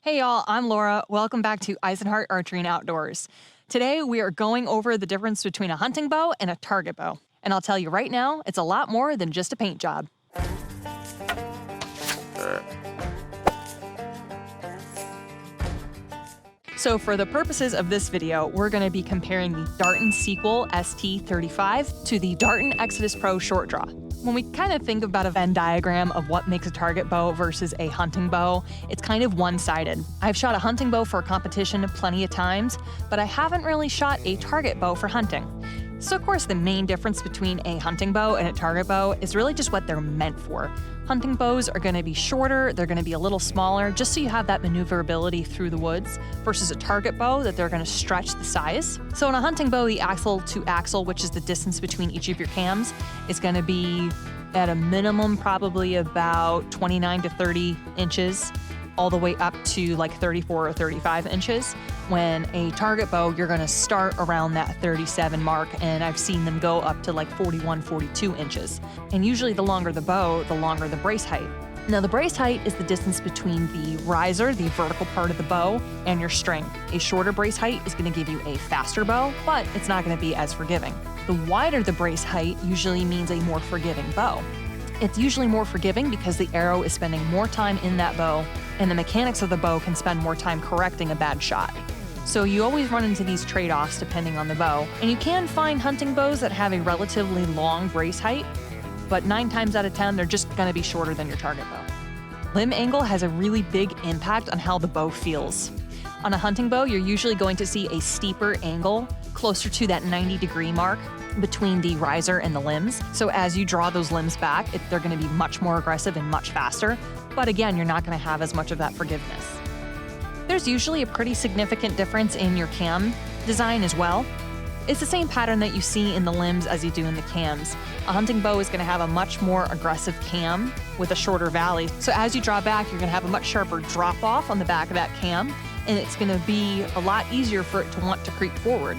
Hey y'all, I'm Laura. Welcome back to Eisenhart Archery and Outdoors. Today we are going over the difference between a hunting bow and a target bow. And I'll tell you right now, it's a lot more than just a paint job. So for the purposes of this video, we're going to be comparing the Darton Sequel ST35 to the Darton Exodus Pro Short Draw. When we kind of think about a Venn diagram of what makes a target bow versus a hunting bow, it's kind of one-sided. I've shot a hunting bow for a competition plenty of times, but I haven't really shot a target bow for hunting. So of course the main difference between a hunting bow and a target bow is really just what they're meant for. Hunting bows are going to be shorter, they're going to be a little smaller, just so you have that maneuverability through the woods, versus a target bow that they're going to stretch the size. So in a hunting bow, the axle to axle, which is the distance between each of your cams, is going to be at a minimum probably about 29 to 30 inches, all the way up to like 34 or 35 inches. When a target bow, you're gonna start around that 37 mark, and I've seen them go up to like 41, 42 inches. And usually the longer the bow, the longer the brace height. Now the brace height is the distance between the riser, the vertical part of the bow, and your string. A shorter brace height is gonna give you a faster bow, but it's not gonna be as forgiving. The wider the brace height usually means a more forgiving bow. It's usually more forgiving because the arrow is spending more time in that bow, and the mechanics of the bow can spend more time correcting a bad shot. So you always run into these trade-offs depending on the bow, and you can find hunting bows that have a relatively long brace height, but 9 times out of 10, they're just gonna be shorter than your target bow. Limb angle has a really big impact on how the bow feels. On a hunting bow, you're usually going to see a steeper angle, closer to that 90-degree mark between the riser and the limbs. So as you draw those limbs back, they're gonna be much more aggressive and much faster, but again, you're not gonna have as much of that forgiveness. There's usually a pretty significant difference in your cam design as well. It's the same pattern that you see in the limbs as you do in the cams. A hunting bow is gonna have a much more aggressive cam with a shorter valley. So as you draw back, you're gonna have a much sharper drop off on the back of that cam, and it's gonna be a lot easier for it to want to creep forward.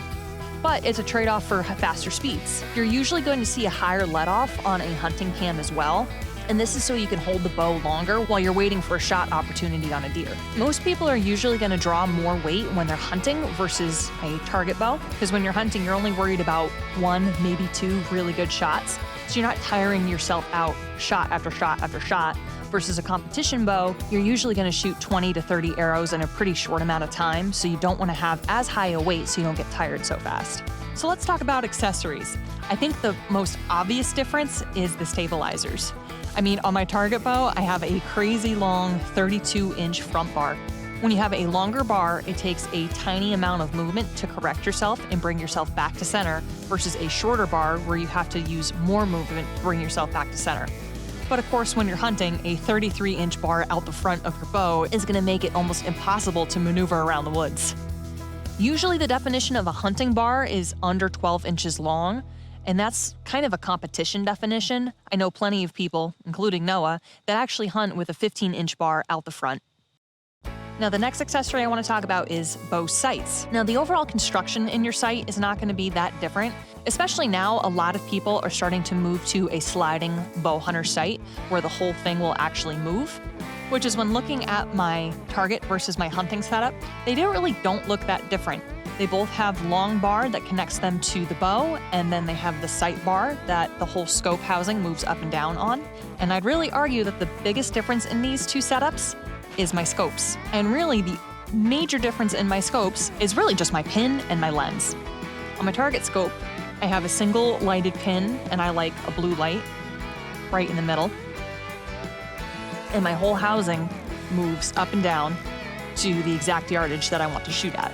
But it's a trade-off for faster speeds. You're usually going to see a higher let-off on a hunting cam as well, and this is so you can hold the bow longer while you're waiting for a shot opportunity on a deer. Most people are usually going to draw more weight when they're hunting versus a target bow, because when you're hunting, you're only worried about 1, maybe 2 really good shots, so you're not tiring yourself out shot after shot after shot. Versus a competition bow, you're usually going to shoot 20 to 30 arrows in a pretty short amount of time, so you don't want to have as high a weight so you don't get tired so fast. So let's talk about accessories. I think the most obvious difference is the stabilizers. I mean, on my target bow, I have a crazy long 32-inch front bar. When you have a longer bar, it takes a tiny amount of movement to correct yourself and bring yourself back to center, versus a shorter bar where you have to use more movement to bring yourself back to center. But of course, when you're hunting, a 33-inch bar out the front of your bow is going to make it almost impossible to maneuver around the woods. Usually the definition of a hunting bar is under 12 inches long, and that's kind of a competition definition. I know plenty of people, including Noah, that actually hunt with a 15-inch bar out the front. Now the next accessory I want to talk about is bow sights. Now the overall construction in your sight is not going to be that different. Especially now, a lot of people are starting to move to a sliding bow hunter sight where the whole thing will actually move, which is when looking at my target versus my hunting setup, they really don't look that different. They both have long bar that connects them to the bow, and then they have the sight bar that the whole scope housing moves up and down on. And I'd really argue that the biggest difference in these two setups is my scopes. And really the major difference in my scopes is really just my pin and my lens. On my target scope, I have a single lighted pin, and I like a blue light right in the middle. And my whole housing moves up and down to the exact yardage that I want to shoot at.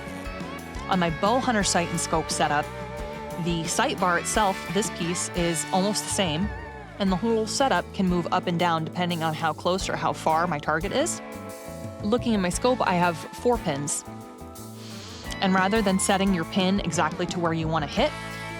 On my bow hunter sight and scope setup, the sight bar itself, this piece, is almost the same, and the whole setup can move up and down depending on how close or how far my target is. Looking at my scope, I have 4 pins. And rather than setting your pin exactly to where you want to hit,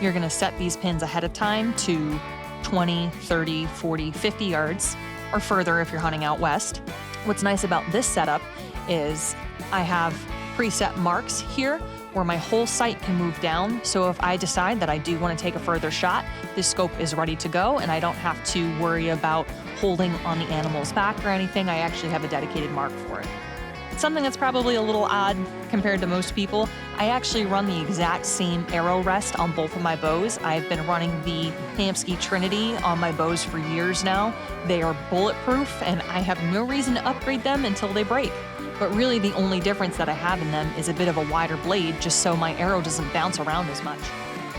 you're going to set these pins ahead of time to 20, 30, 40, 50 yards, or further if you're hunting out west. What's nice about this setup is I have preset marks here where my whole sight can move down, so if I decide that I do want to take a further shot, this scope is ready to go and I don't have to worry about holding on the animal's back or anything. I actually have a dedicated mark for it. something that's probably a little odd compared to most people. I actually run the exact same arrow rest on both of my bows. I've been running the Hamskea Trinity on my bows for years now. They are bulletproof, and I have no reason to upgrade them until they break. But really the only difference that I have in them is a bit of a wider blade, just so my arrow doesn't bounce around as much.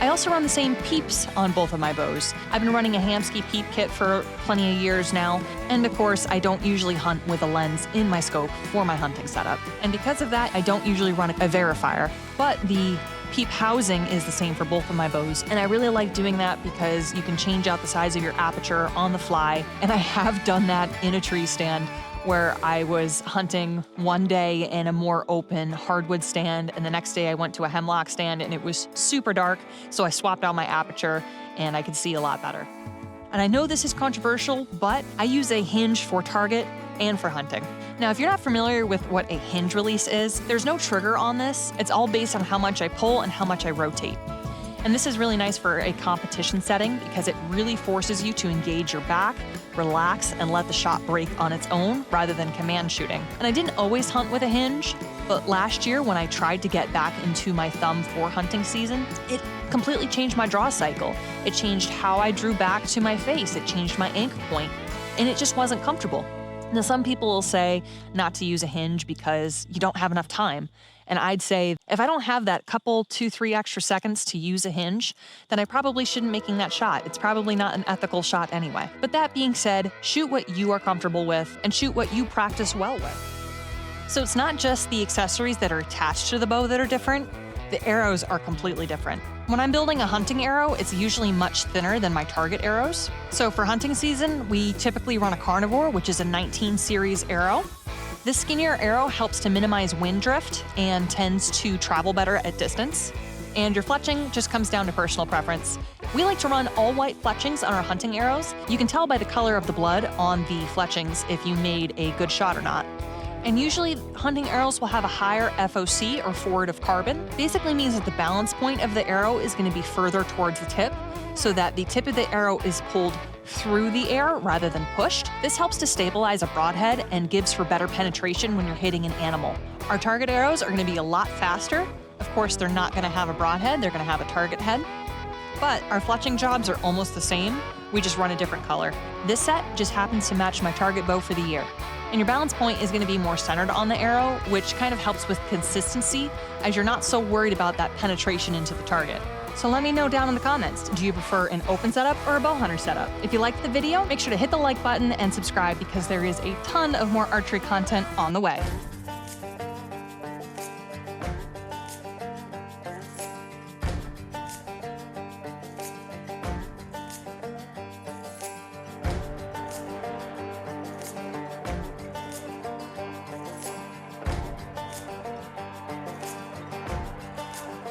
I also run the same peeps on both of my bows. I've been running a Hamskea peep kit for plenty of years now, and of course I don't usually hunt with a lens in my scope for my hunting setup. And because of that, I don't usually run a verifier, but the peep housing is the same for both of my bows, and I really like doing that because you can change out the size of your aperture on the fly, and I have done that in a tree stand where I was hunting one day in a more open hardwood stand, and the next day I went to a hemlock stand and it was super dark, so I swapped out my aperture and I could see a lot better. And I know this is controversial, but I use a hinge for target and for hunting. Now, if you're not familiar with what a hinge release is, there's no trigger on this. It's all based on how much I pull and how much I rotate. And this is really nice for a competition setting because it really forces you to engage your back, relax, and let the shot break on its own rather than command shooting. And I didn't always hunt with a hinge, but last year when I tried to get back into my thumb for hunting season, it completely changed my draw cycle. It changed how I drew back to my face. It changed my anchor point, and it just wasn't comfortable. Now, some people will say not to use a hinge because you don't have enough time. And I'd say if I don't have that couple, 2-3 extra seconds to use a hinge, then I probably shouldn't be making that shot. It's probably not an ethical shot anyway. But that being said, shoot what you are comfortable with and shoot what you practice well with. So it's not just the accessories that are attached to the bow that are different, the arrows are completely different. When I'm building a hunting arrow, it's usually much thinner than my target arrows. So for hunting season, we typically run a carnivore, which is a 19 series arrow. This skinnier arrow helps to minimize wind drift and tends to travel better at distance. And your fletching just comes down to personal preference. We like to run all white fletchings on our hunting arrows. You can tell by the color of the blood on the fletchings if you made a good shot or not. And usually hunting arrows will have a higher FOC, or forward of carbon. Basically means that the balance point of the arrow is going to be further towards the tip, so that the tip of the arrow is pulled through the air rather than pushed. This helps to stabilize a broadhead and gives for better penetration when you're hitting an animal. Our target arrows are going to be a lot faster. Of course, they're not going to have a broadhead, they're going to have a target head. But our fletching jobs are almost the same, we just run a different color. This set just happens to match my target bow for the year. And your balance point is going to be more centered on the arrow, which kind of helps with consistency as you're not so worried about that penetration into the target. So let me know down in the comments, do you prefer an open setup or a bow hunter setup? If you liked the video, make sure to hit the like button and subscribe because there is a ton of more archery content on the way.